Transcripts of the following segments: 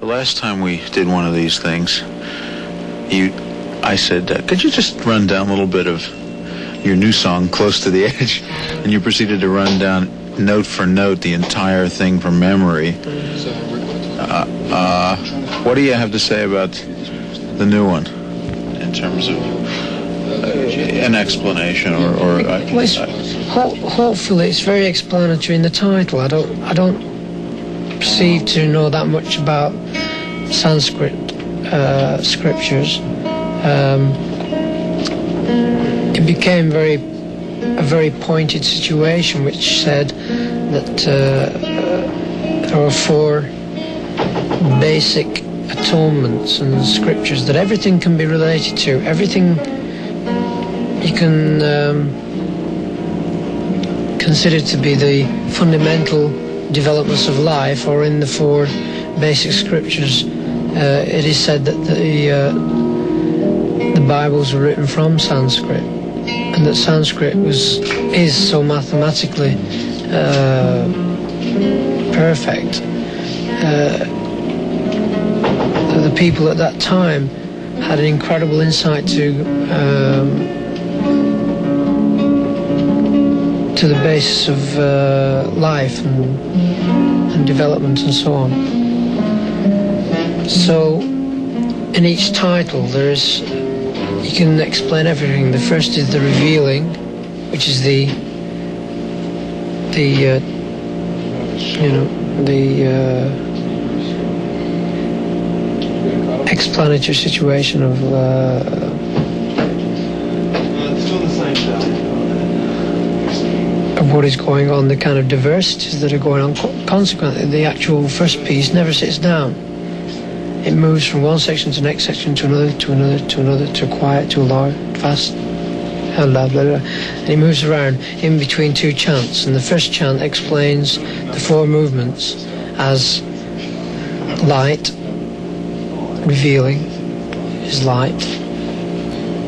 The last time we did one of these things, I said, could you just run down a little bit of your new song, Close to the Edge? And you proceeded to run down note for note the entire thing from memory. What do you have to say about the new one in terms of an explanation hopefully it's very explanatory in the title. I don't perceive to know that much about Sanskrit scriptures. It became a very pointed situation, which said that there were 4 basic atonements and scriptures that everything can be related to. Everything you can consider to be the fundamental developments of life, or in the 4 basic scriptures. It is said that the Bibles were written from Sanskrit, and that Sanskrit is so mathematically perfect. The people at that time had an incredible insight to the basis of life and development and so on. So in each title you can explain everything. The first is the revealing, which is the explanatory situation of what is going on, the kind of diversities that are going on. Consequently, the actual first piece never sits down. It moves from one section to the next section, to another, to another, to another, to quiet, to loud, fast, and blah, blah, blah. And it moves around in between 2 chants. And the first chant explains the 4 movements as light, revealing is light,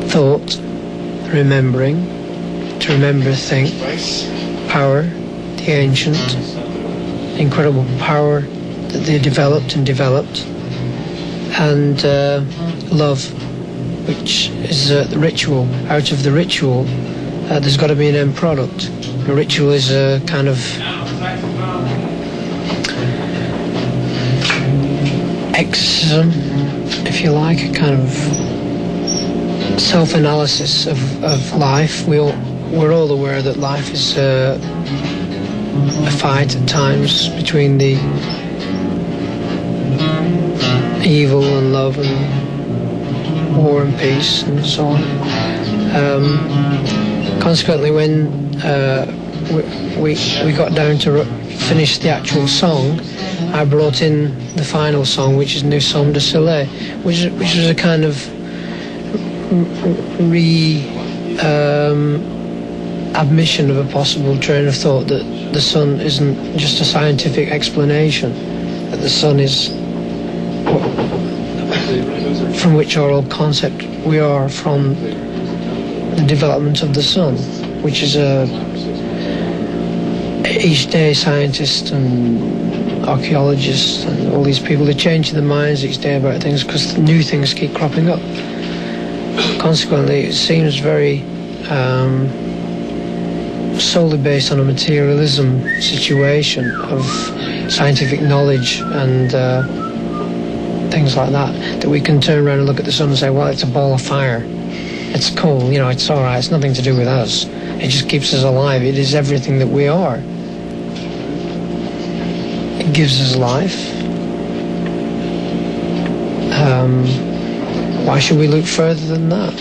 thought, remembering, to remember, think, power, the ancient, incredible power that they developed, and love, which is the ritual. Out of the ritual, there's got to be an end product. The ritual is a kind of exorcism, if you like, a kind of self-analysis of life. We're all aware that life is a fight at times between the evil and love and war and peace and so on. Consequently, when we got down to finish the actual song, I brought in the final song, which is Nous sommes de soleil, which was a kind of admission of a possible train of thought that the sun isn't just a scientific explanation, that the sun is from which our old concept we are from the development of the sun, which is each day scientists and archaeologists and all these people, they're changing their minds each day about things because new things keep cropping up. Consequently, it seems very solely based on a materialism situation of scientific knowledge and things like that we can turn around and look at the sun and say, well, it's a ball of fire. It's cool, it's all right. It's nothing to do with us. It just keeps us alive. It is everything that we are. It gives us life. Why should we look further than that?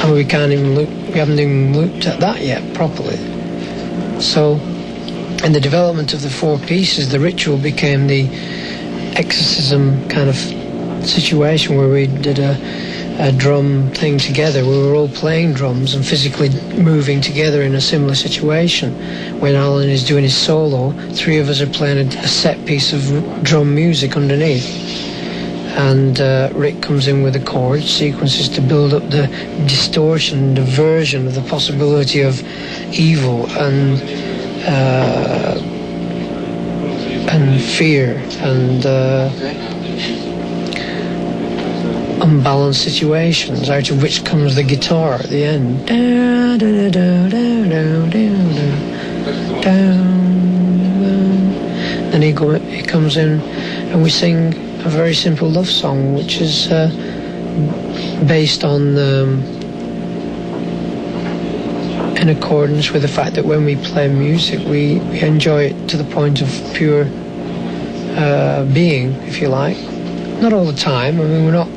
And we haven't even looked at that yet properly. So, in the development of the 4 pieces, the ritual became the exorcism kind of situation where we did a drum thing together. We were all playing drums and physically moving together in a similar situation. When Alan is doing his solo, 3 of us are playing a set piece of drum music underneath. And Rick comes in with the chord sequences to build up the distortion, the version of the possibility of evil and and fear and unbalanced situations, out of which comes the guitar at the end. Then he comes in and we sing a very simple love song, which is based on in accordance with the fact that when we play music we enjoy it to the point of pure being, if you like. Not all the time. I mean, we're not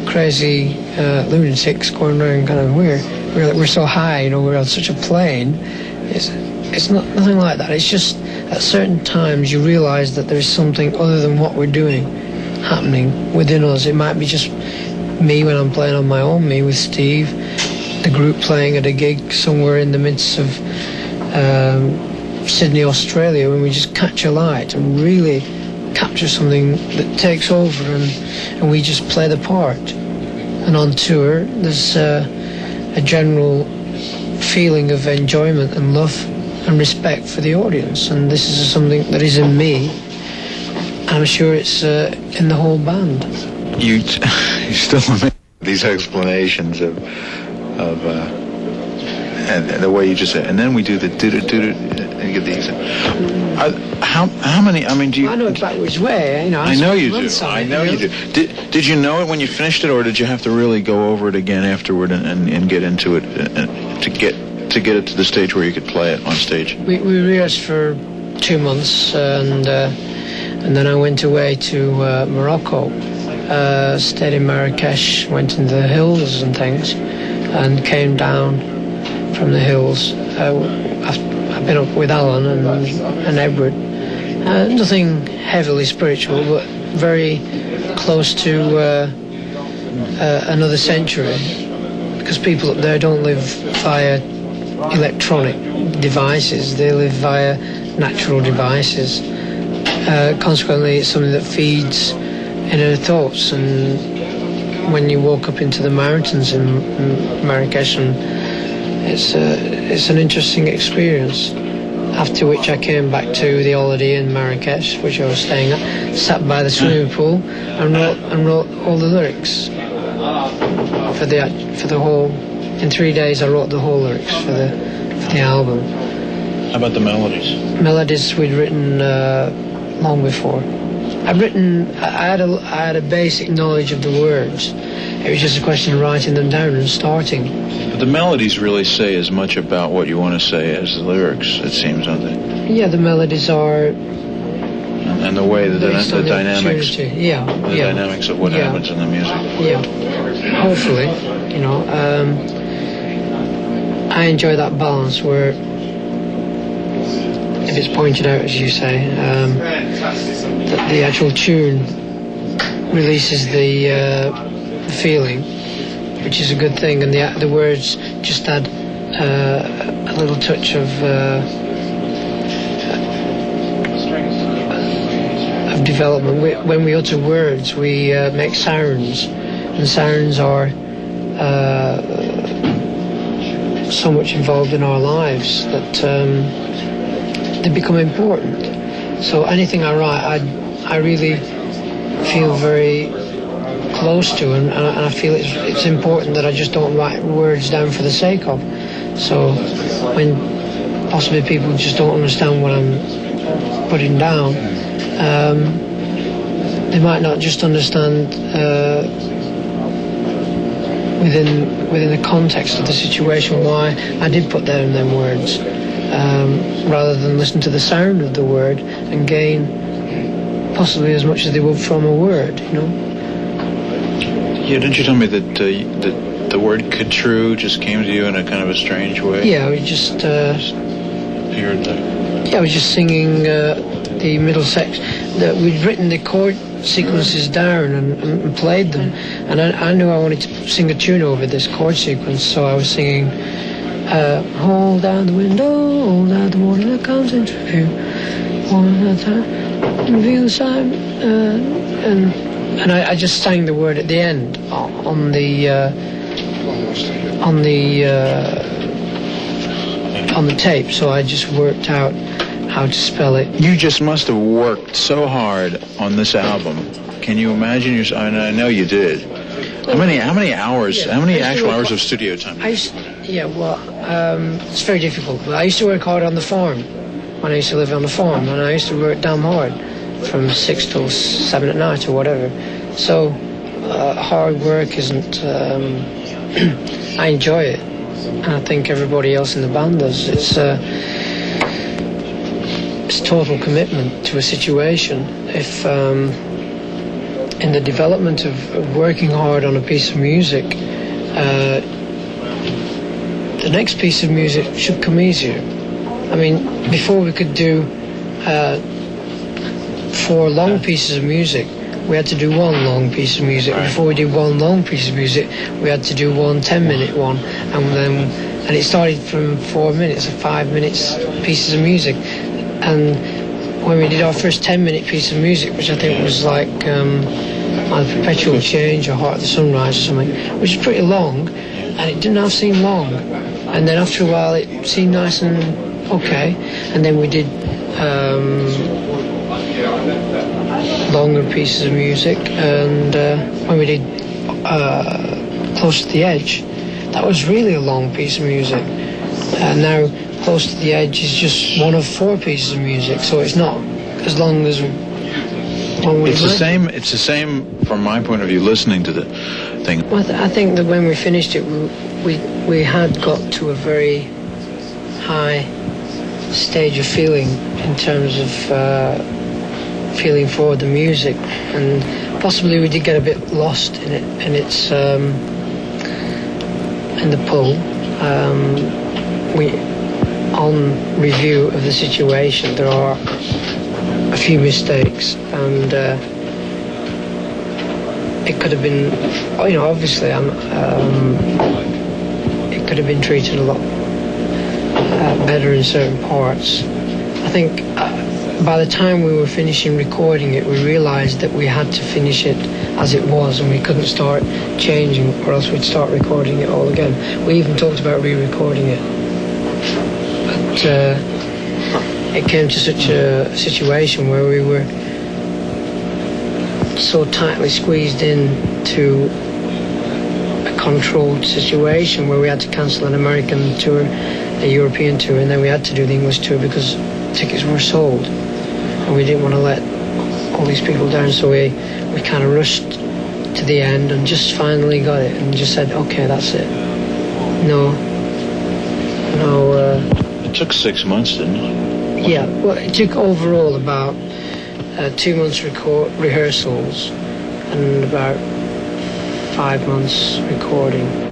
crazy lunatics going around kind of we're so high, you know, we're on such a plane. It's not nothing like that. It's just at certain times you realize that there's something other than what we're doing happening within us. It might be just me when I'm playing on my own, me with Steve, the group playing at a gig somewhere in the midst of Sydney, Australia, when we just catch a light and really capture something that takes over and we just play the part. And on tour there's a general feeling of enjoyment and love and respect for the audience, and this is something that is in me. I'm sure it's in the whole band. You still make these explanations of and the way you just said, and then we do the do and get these. How many? I mean, do you? I know it backwards way. You know. I know you do. I know you do. Did you know it when you finished it, or did you have to really go over it again afterward and get into it to get it to the stage where you could play it on stage? We rehearsed for 2 months, and then I went away to Morocco, stayed in Marrakesh, went into the hills and things, and came down from the hills. I've been up with Alan and Edward. Nothing heavily spiritual, but very close to another century, because people up there don't live via electronic devices, they live via natural devices. Consequently, it's something that feeds inner thoughts, and when you walk up into the mountains in Marrakesh, and it's an interesting experience. After which I came back to the holiday in Marrakesh, which I was staying at, sat by the swimming pool and wrote all the lyrics for the whole. In 3 days, I wrote the whole lyrics for the album. How about the melodies? Melodies we'd written long before. I had a basic knowledge of the words. It was just a question of writing them down and starting. But the melodies really say as much about what you want to say as the lyrics, it seems, don't they? Yeah, the melodies are. And the way that the dynamics. Yeah. The dynamics of what happens in the music. Yeah. Hopefully, you know. I enjoy that balance where, if it's pointed out, as you say, that the actual tune releases the feeling, which is a good thing, and the words just add a little touch of development. When we utter words, we make sounds, and sounds are so much involved in our lives that they become important. So anything I write, I really feel very close to, and I feel it's important that I just don't write words down for the sake of. So when possibly people just don't understand what I'm putting down, they might not just understand within the context of the situation why I did put down them words, rather than listen to the sound of the word and gain possibly as much as they would from a word, you know. Yeah, didn't you tell me that the word "true" just came to you in a kind of a strange way? Yeah, we just appeared there. Yeah, I was just singing the middle section. We'd written the chord sequences down and played them, and I knew I wanted to sing a tune over this chord sequence, so I was singing hold down the window, hold out the morning that comes into view, one at a time, reveal the sign, and I just sang the word at the end on the tape, so I just worked out how to spell it. You just must have worked so hard on this album. Can you imagine yourself? I mean, I know you did. How many hours? Yeah, how many I used to actual work hours hard- of studio time? It's very difficult. But I used to work hard on the farm when I used to live on the farm, and I used to work damn hard from 6 till 7 at night or whatever. So hard work isn't. I enjoy it, and I think everybody else in the band does. It's total commitment to a situation. If in the development of working hard on a piece of music, the next piece of music should come easier. I mean, before we could do 4 long pieces of music, we had to do 1 long piece of music. Before we did 1 long piece of music, we had to do 1 10-minute one, and it started from 4 minutes or 5 minutes pieces of music. And when we did our first 10-minute piece of music, which I think was like either Perpetual Change or Heart of the Sunrise or something, which is pretty long, and it didn't half seem long. And then after a while, it seemed nice and okay. And then we did longer pieces of music, and when we did Close to the Edge, that was really a long piece of music. And now Close to the Edge is just one of 4 pieces of music, so it's not as long as one would It's imagine. the same from my point of view, listening to the thing. Well, I think that when we finished it, we had got to a very high stage of feeling in terms of feeling for the music, and possibly we did get a bit lost in it, and it's in the pull. On review of the situation, there are a few mistakes, and it could have been, obviously, it could have been treated a lot better in certain parts. I think by the time we were finishing recording it, we realised that we had to finish it as it was, and we couldn't start changing, or else we'd start recording it all again. We even talked about re-recording it. But it came to such a situation where we were so tightly squeezed into a controlled situation where we had to cancel an American tour, a European tour, and then we had to do the English tour because tickets were sold, and we didn't want to let all these people down, so we kind of rushed to the end and just finally got it and just said, okay, that's it. No. It took 6 months, didn't it? Yeah, well, it took overall about 2 months rehearsals and about 5 months recording.